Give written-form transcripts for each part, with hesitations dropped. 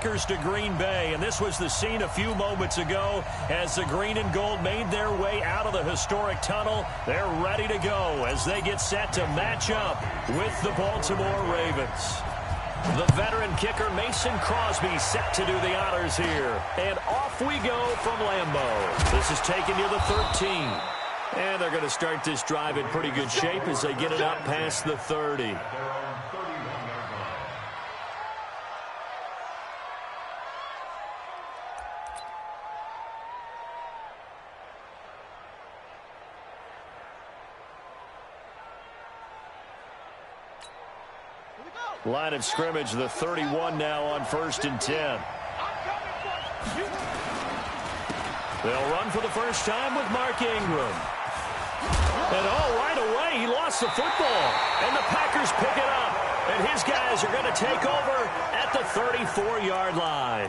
Packers to Green Bay, and this was the scene a few moments ago as the green and gold made their way out of the historic tunnel. They're ready to go as they get set to match up with the Baltimore Ravens. The veteran kicker Mason Crosby set to do the honors here. And off we go from Lambeau. This is taken near the 13. And they're going to start this drive in pretty good shape as they get it up past the 30. Line of scrimmage, the 31 now on 1st and 10. They'll run for the first time with Mark Ingram. And right away, he lost the football. And the Packers pick it up. And his guys are going to take over at the 34-yard line.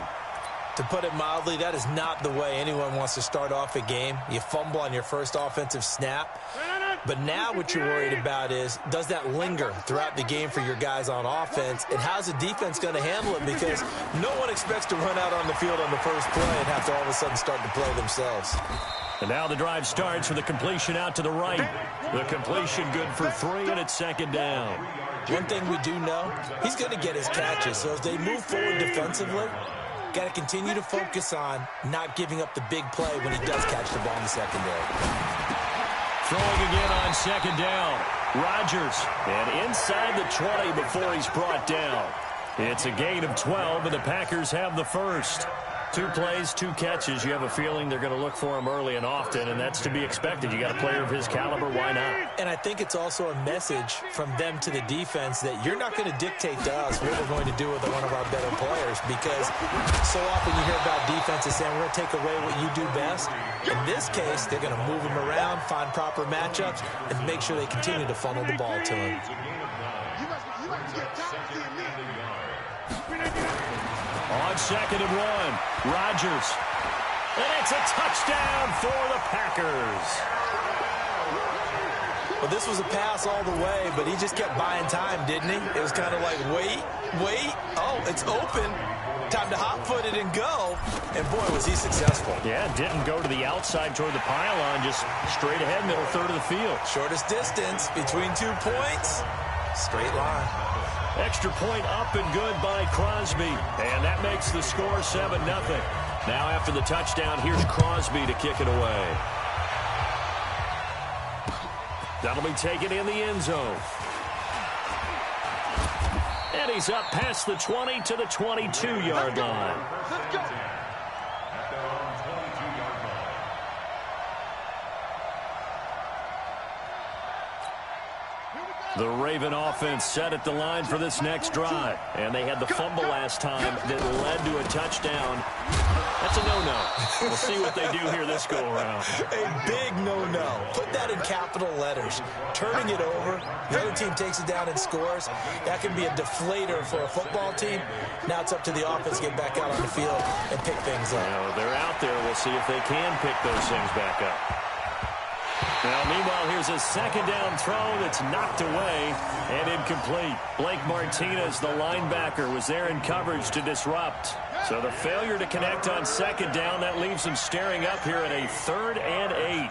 To put it mildly, that is not the way anyone wants to start off a game. You fumble on your first offensive snap. But now what you're worried about is, does that linger throughout the game for your guys on offense? And how's the defense going to handle it? Because no one expects to run out on the field on the first play and have to all of a sudden start to play themselves. And now the drive starts with a completion out to the right. The completion good for 3, and it's 2nd down. One thing we do know, he's going to get his catches. So as they move forward defensively, got to continue to focus on not giving up the big play when he does catch the ball in the secondary. Throwing again on 2nd down. Rodgers. And inside the 20 before he's brought down. It's a gain of 12, and the Packers have the first. 2 plays, 2 catches. You have a feeling they're going to look for him early and often, and that's to be expected. You got a player of his caliber, why not? And I think it's also a message from them to the defense that you're not going to dictate to us what we're going to do with one of our better players, because so often you hear about defenses saying we're going to take away what you do best. In this case, they're going to move him around, find proper matchups, and make sure they continue to funnel the ball to him. On 2nd and 1, Rodgers. And it's a touchdown for the Packers. Well, this was a pass all the way, but he just kept buying time, didn't he? It was kind of like, wait. Oh, it's open. Time to hot-foot it and go. And, boy, was he successful. Yeah, didn't go to the outside toward the pylon, just straight ahead, middle third of the field. Shortest distance between 2 points. Straight line. Extra point up and good by Crosby. And that makes the score 7-0. Now after the touchdown, here's Crosby to kick it away. That'll be taken in the end zone. And he's up past the 20 to the 22-yard line. The Raven offense set at the line for this next drive. And they had the fumble last time that led to a touchdown. That's a no-no. We'll see what they do here this go-around. A big no-no. Put that in capital letters. Turning it over, the other team takes it down and scores. That can be a deflator for a football team. Now it's up to the offense to get back out on the field and pick things up. Now, they're out there. We'll see if they can pick those things back up. Now, meanwhile, here's a 2nd down throw that's knocked away and incomplete. Blake Martinez, the linebacker, was there in coverage to disrupt. So the failure to connect on 2nd down, that leaves them staring up here at a 3rd and 8.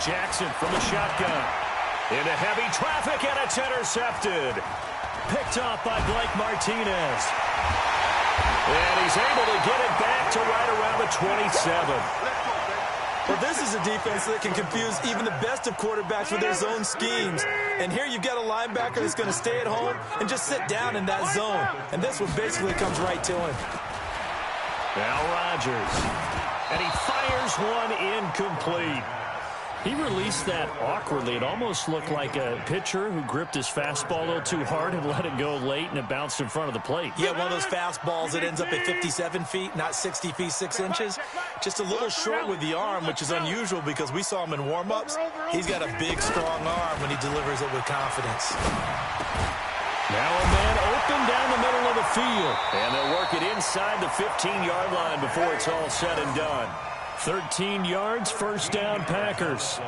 Jackson from the shotgun. Into heavy traffic, and it's intercepted. Picked off by Blake Martinez. And he's able to get it back to right around the 27. Well, this is a defense that can confuse even the best of quarterbacks with their zone schemes. And here you've got a linebacker that's going to stay at home and just sit down in that zone. And this one basically comes right to him. Now Rodgers. And he fires one incomplete. He released that awkwardly. It almost looked like a pitcher who gripped his fastball a little too hard and let it go late, and it bounced in front of the plate. Yeah, one of those fastballs that ends up at 57 feet, not 60 feet, 6 inches. Just a little short with the arm, which is unusual because we saw him in warm-ups. He's got a big, strong arm when he delivers it with confidence. Now a man open down the middle of the field. And they'll work it inside the 15-yard line before it's all said and done. 13 yards, 1st down, Packers.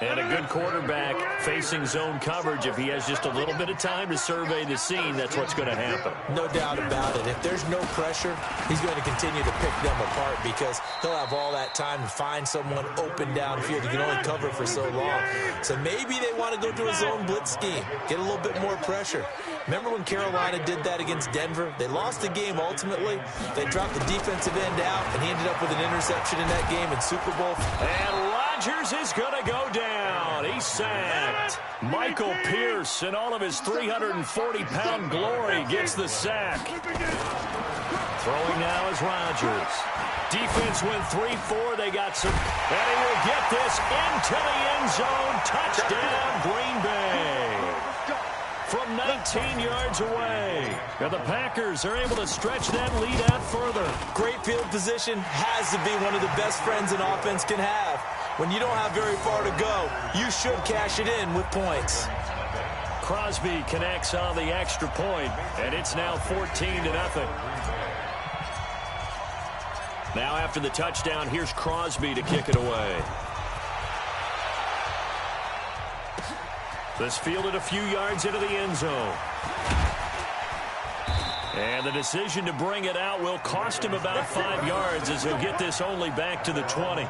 And a good quarterback facing zone coverage, if he has just a little bit of time to survey the scene, that's what's going to happen. No doubt about it. If there's no pressure, he's going to continue to pick them apart because he'll have all that time to find someone open downfield. You can only cover for so long. So maybe they want to go to a zone blitz scheme, get a little bit more pressure. Remember when Carolina did that against Denver? They lost the game ultimately. They dropped the defensive end out, and he ended up with an interception in that game in Super Bowl. And Rodgers is going to go down. He's sacked. Michael Pierce, in all of his 340-pound glory, gets the sack. Throwing now is Rodgers. Defense went 3-4. They got some. And he will get this into the end zone. Touchdown, Green Bay. From 19 yards away. And the Packers are able to stretch that lead out further. Great field position has to be one of the best friends an offense can have. When you don't have very far to go, you should cash it in with points. Crosby connects on the extra point, and it's now 14-0. Now after the touchdown, here's Crosby to kick it away. This fielded a few yards into the end zone. And the decision to bring it out will cost him about 5 yards as he'll get this only back to the 20.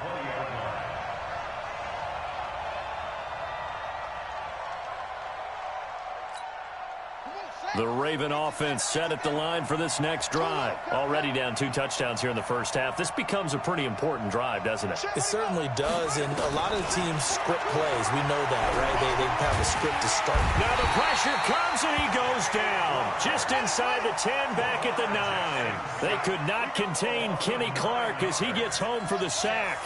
The Raven offense set at the line for this next drive. Already down 2 touchdowns here in the first half. This becomes a pretty important drive, doesn't it? It certainly does, and a lot of the teams script plays. We know that, right? They have a script to start. Now the pressure comes, and he goes down. Just inside the 10, back at the 9. They could not contain Kenny Clark as he gets home for the sack.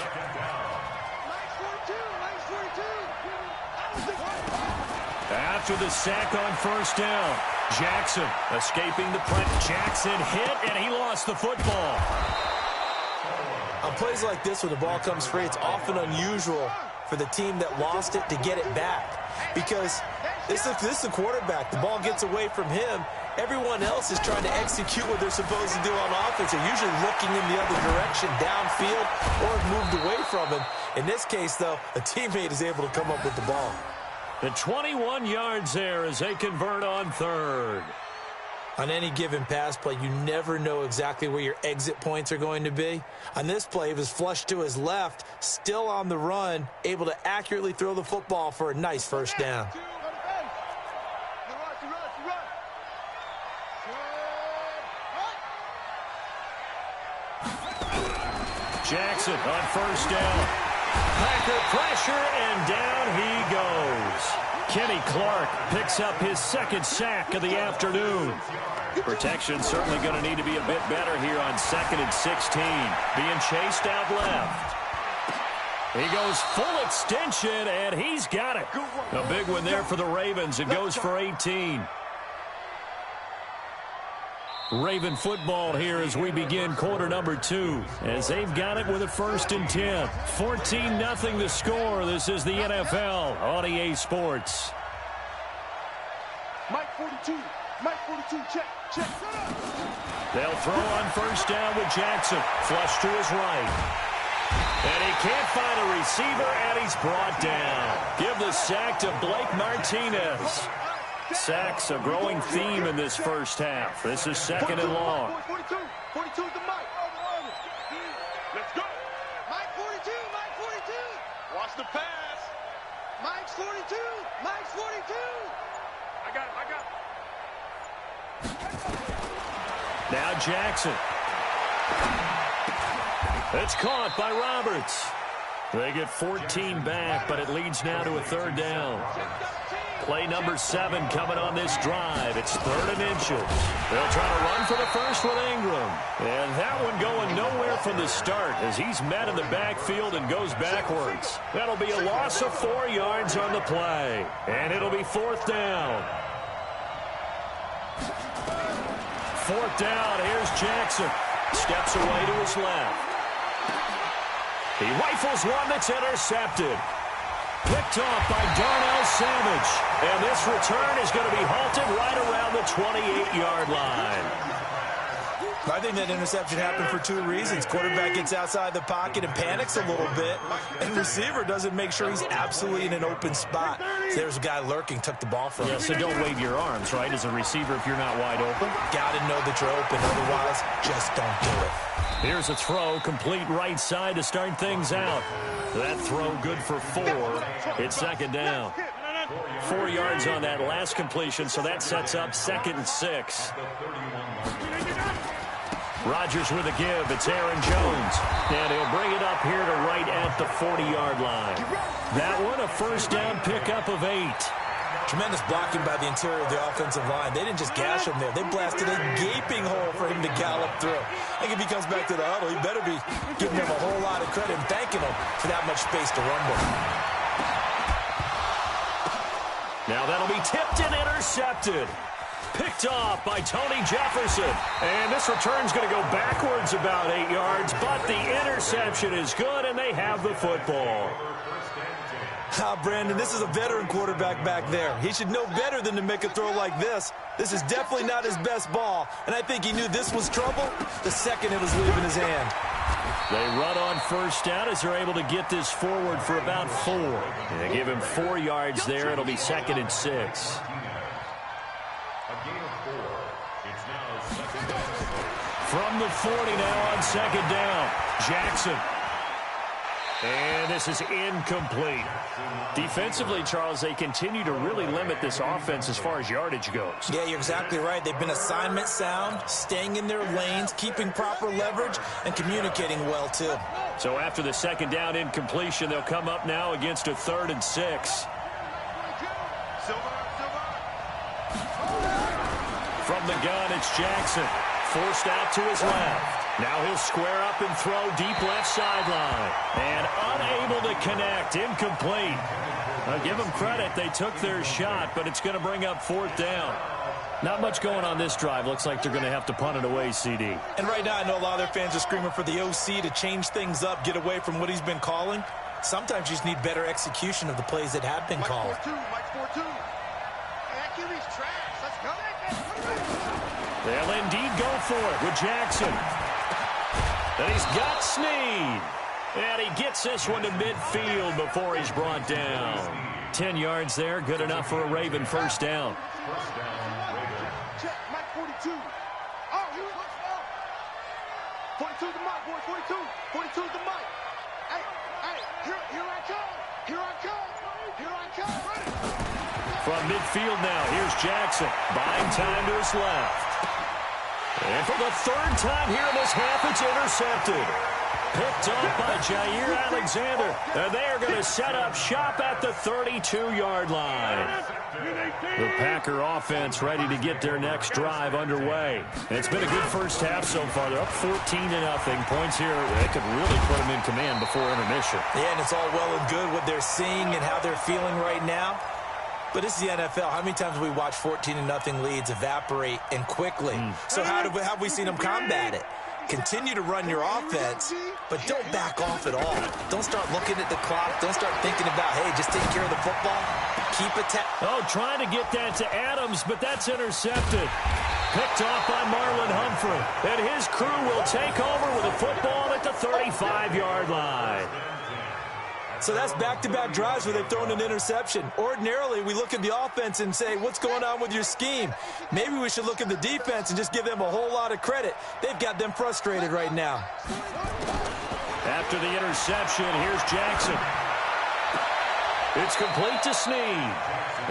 After the sack on first down, Jackson escaping the press. Jackson hit, and he lost the football. On plays like this, when the ball comes free, it's often unusual for the team that lost it to get it back. Because this is the quarterback. The ball gets away from him. Everyone else is trying to execute what they're supposed to do on offense. They're usually looking in the other direction, downfield, or have moved away from him. In this case, though, a teammate is able to come up with the ball. The 21 yards there as they convert on third. On any given pass play, you never know exactly where your exit points are going to be. On this play, it was flushed to his left, still on the run, able to accurately throw the football for a nice first down. Jackson on first down. Packer pressure, and down he goes. Kenny Clark picks up his second sack of the afternoon. Protection certainly going to need to be a bit better here on 2nd and 16. Being chased out left. He goes full extension, and he's got it. A big one there for the Ravens. It goes for 18. Raven football here as we begin quarter number 2, as they've got it with a 1st and 10. 14-0 the score. This is the NFL on EA Sports. Mike 42, check. They'll throw on first down with Jackson. Flush to his right. And he can't find a receiver, and he's brought down. Give the sack to Blake Martinez. Sacks a growing theme in this first half. This is 2nd and long. 42 to Mike. Let's go. Mike 42. Watch the pass. Mike's 42. I got it. Now Jackson. It's caught by Roberts. They get 14 back, but it leads now to a 3rd down. Play number 7 coming on this drive. It's 3rd and inches. They'll try to run for the first with Ingram. And that one going nowhere from the start as he's met in the backfield and goes backwards. That'll be a loss of 4 yards on the play. And it'll be 4th down. 4th down. Here's Jackson. Steps away to his left. He rifles one that's intercepted. Picked off by Darnell Savage. And this return is going to be halted right around the 28-yard line. I think that interception happened for two reasons. Quarterback gets outside the pocket and panics a little bit, and receiver doesn't make sure he's absolutely in an open spot. So there's a guy lurking, took the ball from him. Yeah, so don't wave your arms, right, as a receiver if you're not wide open. Got to know that you're open. Otherwise, just don't do it. Here's a throw, complete right side to start things out. That throw good for 4. It's second down. 4 yards on that last completion, so that sets up 2nd and 6. Rodgers with a give. It's Aaron Jones. And he'll bring it up here to right at the 40-yard line. That one, a first down pickup of 8. Tremendous blocking by the interior of the offensive line. They didn't just gash him there. They blasted a gaping hole for him to gallop through. I think if he comes back to the huddle, he better be giving them a whole lot of credit and thanking them for that much space to run with. Now that'll be tipped and intercepted. Picked off by Tony Jefferson. And this return's going to go backwards about 8 yards, but the interception is good, and they have the football. Brandon, this is a veteran quarterback back there. He should know better than to make a throw like this. This is definitely not his best ball, and I think he knew this was trouble the second it was leaving his hand. They run on first down as they're able to get this forward for about 4. And they give him 4 yards there. It'll be 2nd and 6. From the 40 now on second down. Jackson. And this is incomplete. Defensively, Charles, they continue to really limit this offense as far as yardage goes. Yeah, you're exactly right. They've been assignment sound, staying in their lanes, keeping proper leverage, and communicating well, too. So after the second down incompletion, they'll come up now against a 3rd and 6. From the gun, it's Jackson. Forced out to his left. Now he'll square up and throw deep left sideline. And unable to connect. Incomplete. I'll give them credit. They took their shot, but it's going to bring up 4th down. Not much going on this drive. Looks like they're going to have to punt it away, CD. And right now I know a lot of their fans are screaming for the OC to change things up, get away from what he's been calling. Sometimes you just need better execution of the plays that have been called. Mike 4-2. QB's trash. Let's go. They'll indeed go for it with Jackson. And he's got Snead. And he gets this one to midfield before he's brought down. 10 yards there, good enough for a Raven first down. Check, Mike 42. Oh, you 42 the mic, boy, 42. 42 the mic. Hey, here I come. Here I come. Here I come. From midfield now, here's Jackson. Buying time to his left. And for the 3rd time here in this half, it's intercepted. Picked up by Jair Alexander. And they are going to set up shop at the 32-yard line. The Packer offense ready to get their next drive underway. And it's been a good first half so far. They're up 14-0. Points here, they could really put them in command before intermission. Yeah, and it's all well and good what they're seeing and how they're feeling right now. But this is the NFL. How many times have we watched 14-0 leads evaporate and quickly? So how have we seen them combat it? Continue to run your offense, but don't back off at all. Don't start looking at the clock. Don't start thinking about, hey, just take care of the football. Keep it. Trying to get that to Adams, but that's intercepted. Picked off by Marlon Humphrey. And his crew will take over with a football at the 35-yard line. So that's back-to-back drives where they've thrown an interception. Ordinarily, we look at the offense and say, what's going on with your scheme? Maybe we should look at the defense and just give them a whole lot of credit. They've got them frustrated right now. After the interception, here's Jackson. It's complete to Snead.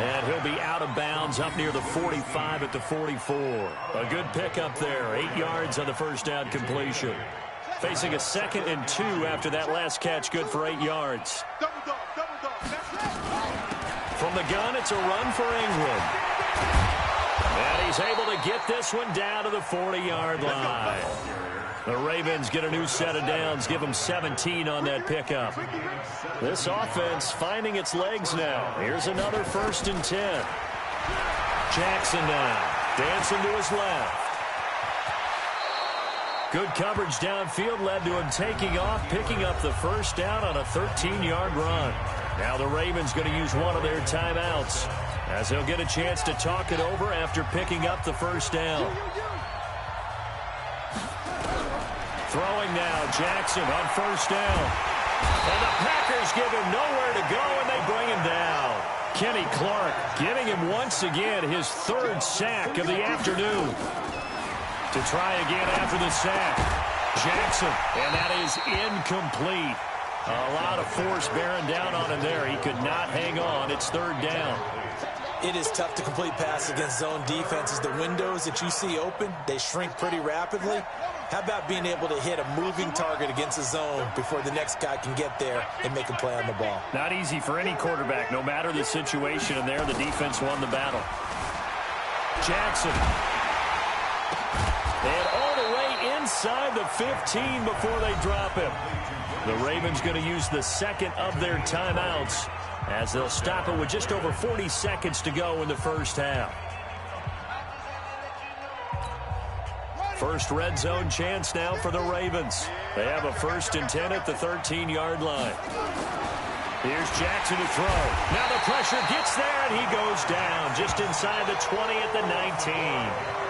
And he'll be out of bounds up near the 45 at the 44. A good pickup there. 8 yards on the first down completion. Facing a 2nd and 2 after that last catch, good for 8 yards. From the gun, it's a run for England. And he's able to get this one down to the 40-yard line. The Ravens get a new set of downs, give them 17 on that pickup. This offense finding its legs now. Here's another 1st and 10. Jackson now, dancing to his left. Good coverage downfield led to him taking off, picking up the first down on a 13-yard run. Now the Ravens going to use one of their timeouts as they'll get a chance to talk it over after picking up the first down. Throwing now, Jackson on first down. And the Packers give him nowhere to go, and they bring him down. Kenny Clark giving him once again his third sack of the afternoon. To try again after the sack. Jackson, and that is incomplete. A lot of force bearing down on him there. He could not hang on. It's third down. It is tough to complete passes against zone defenses. The windows that you see open, they shrink pretty rapidly. How about being able to hit a moving target against a zone before the next guy can get there and make a play on the ball? Not easy for any quarterback, no matter the situation, and there the defense won the battle. Jackson. And all the way inside the 15 before they drop him. The Ravens going to use the second of their timeouts as they'll stop it with just over 40 seconds to go in the first half. First red zone chance now for the Ravens. They have a 1st and 10 at the 13-yard line. Here's Jackson to throw. Now the pressure gets there, and he goes down just inside the 20 at the 19.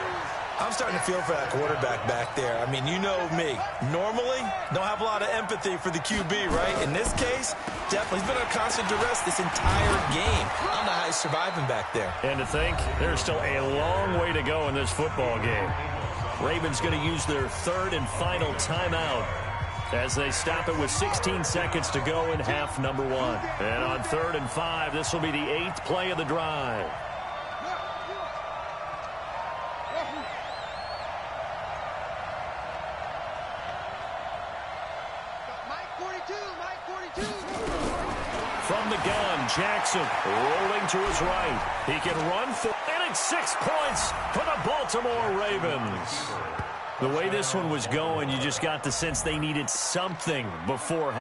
I'm starting to feel for that quarterback back there. I mean, you know me. Normally, don't have a lot of empathy for the QB, right? In this case, definitely he's been under constant duress this entire game. I don't know how he's surviving back there. And to think, there's still a long way to go in this football game. Ravens going to use their third and final timeout as they stop it with 16 seconds to go in half number 1. And on 3rd and 5, this will be the 8th play of the drive. From the gun, Jackson rolling to his right. He can run for, and it's 6 points for the Baltimore Ravens. The way this one was going, you just got the sense they needed something before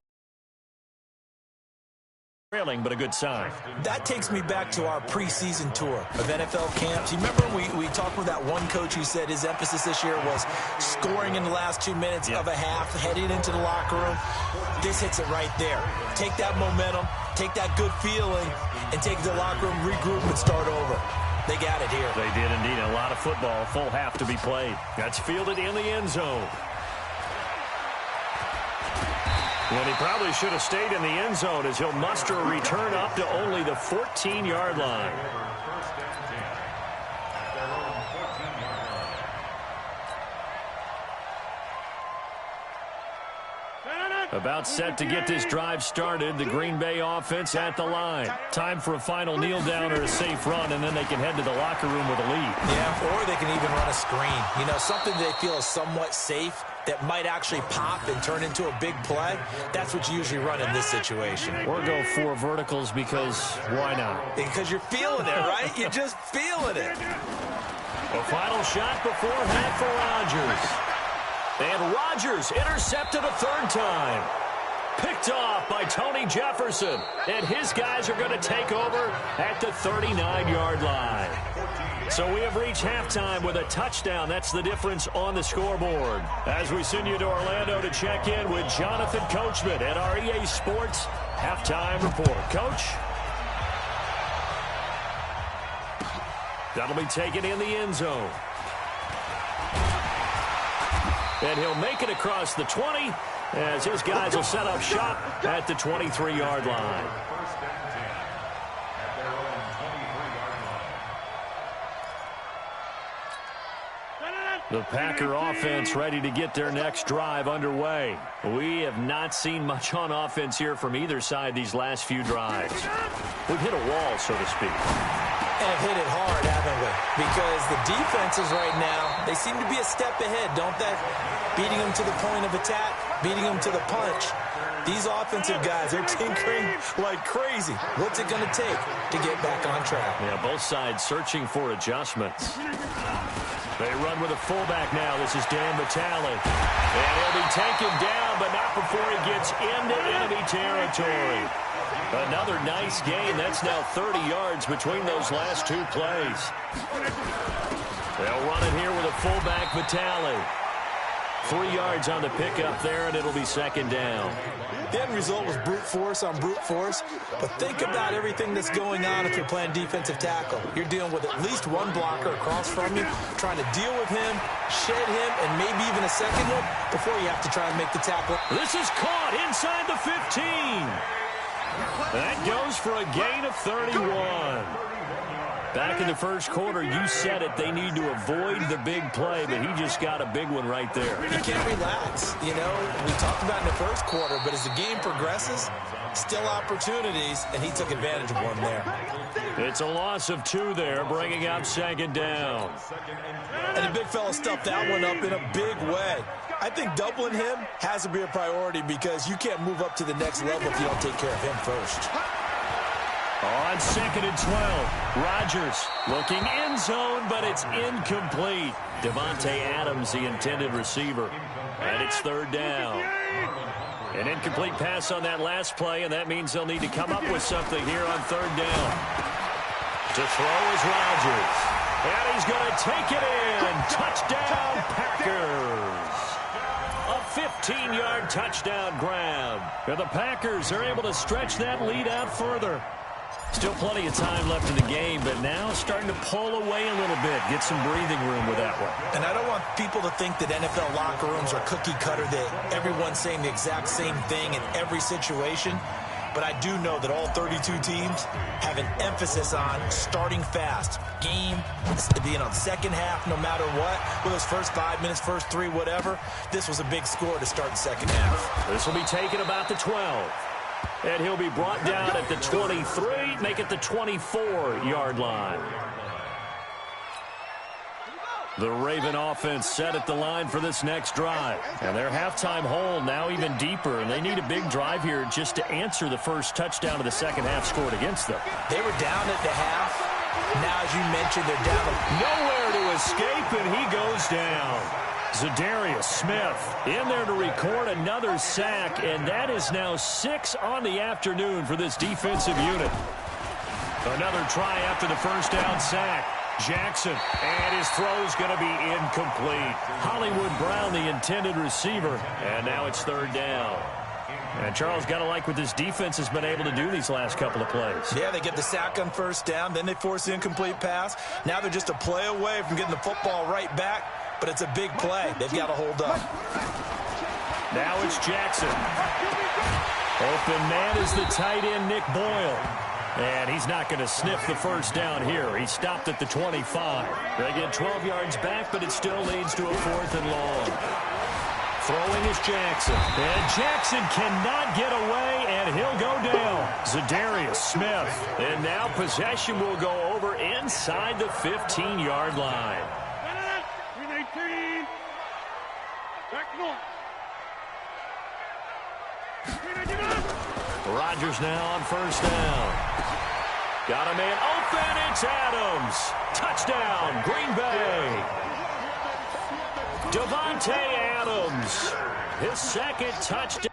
trailing, but a good sign. That takes me back to our preseason tour of NFL camps. You remember we talked with that one coach who said his emphasis this year was scoring in the last 2 minutes of a half, heading into the locker room. This hits it right there. Take that momentum, take that good feeling, and take the locker room, regroup, and start over. They got it here. They did indeed. A lot of football, full half to be played. That's fielded in the end zone. And he probably should have stayed in the end zone as he'll muster a return up to only the 14-yard line. About set to get this drive started. The Green Bay offense at the line. Time for a final kneel down or a safe run, and then they can head to the locker room with a lead. Yeah, or they can even run a screen. You know, something they feel is somewhat safe that might actually pop and turn into a big play. That's what you usually run in this situation. Or go 4 verticals because why not? Because you're feeling it, right? You're just feeling it. A final shot before half for Rodgers. And Rodgers intercepted a 3rd time. Picked off by Tony Jefferson. And his guys are going to take over at the 39-yard line. So we have reached halftime with a touchdown. That's the difference on the scoreboard. As we send you to Orlando to check in with Jonathan Coachman at our EA Sports Halftime Report. Coach? That'll be taken in the end zone. And he'll make it across the 20 as his guys will set up shop at the 23-yard line. The Packer offense ready to get their next drive underway. We have not seen much on offense here from either side these last few drives. We've hit a wall, so to speak. And hit it hard, haven't we? Because the defenses right now, they seem to be a step ahead, don't they? Beating them to the point of attack, beating them to the punch. These offensive guys are tinkering like crazy. What's it going to take to get back on track? Yeah, both sides searching for adjustments. They run with a fullback now. This is Dan Vitale. And he'll be taken down, but not before he gets into enemy territory. Another nice gain. That's now 30 yards between those last 2 plays. They'll run it here with a fullback, Vitale. 3 yards on the pickup there, and it'll be second down. The end result was brute force on brute force, but think about everything that's going on if you're playing defensive tackle. You're dealing with at least one blocker across from you, trying to deal with him, shed him, and maybe even a second one before you have to try and make the tackle. This is caught inside the 15. That goes for a gain of 31. Back in the first quarter, you said it, they need to avoid the big play, but he just got a big one right there. You can't relax. You know, we talked about in the first quarter, but as the game progresses, still opportunities, and he took advantage of one there. It's a loss of 2 there, bringing up second down. And the big fella stuffed that one up in a big way. I think doubling him has to be a priority because you can't move up to the next level if you don't take care of him first. On 2nd and 12, Rodgers looking end zone, but it's incomplete. Davante Adams, the intended receiver. And it's 3rd down. An incomplete pass on that last play, and that means they'll need to come up with something here on 3rd down. To throw is Rodgers. And he's going to take it in. Touchdown, Packers. A 15-yard touchdown grab. And the Packers are able to stretch that lead out further. Still plenty of time left in the game, but now starting to pull away a little bit, get some breathing room with that one. And I don't want people to think that NFL locker rooms are cookie cutter, that everyone's saying the exact same thing in every situation. But I do know that all 32 teams have an emphasis on starting fast. Game, second half, no matter what. With those first 5 minutes, first 3, whatever. This was a big score to start the second half. This will be taken about the 12. And he'll be brought down at the 23, make it the 24-yard line. The Raven offense set at the line for this next drive. And their halftime hole now even deeper, and they need a big drive here just to answer the first touchdown of the second half scored against them. They were down at the half. Now, as you mentioned, they're down. Nowhere to escape, and he goes down. Za'Darius Smith in there to record another sack, and that is now 6 on the afternoon for this defensive unit. Another try after the first down sack. Jackson, and his throw's going to be incomplete. Hollywood Brown, the intended receiver, and now it's 3rd down. And Charles, got to like what this defense has been able to do these last couple of plays. Yeah, they get the sack on first down, then they force the incomplete pass. Now they're just a play away from getting the football right back, but it's a big play. They've got to hold up. Now it's Jackson. Open man is the tight end, Nick Boyle. And he's not going to sniff the first down here. He stopped at the 25. They get 12 yards back, but it still leads to a 4th and long. Throwing is Jackson. And Jackson cannot get away, and he'll go down. Za'Darius Smith. And now possession will go over inside the 15-yard line. Rodgers now on first down. Got a man open. It's Adams. Touchdown, Green Bay. Davante Adams. His second touchdown.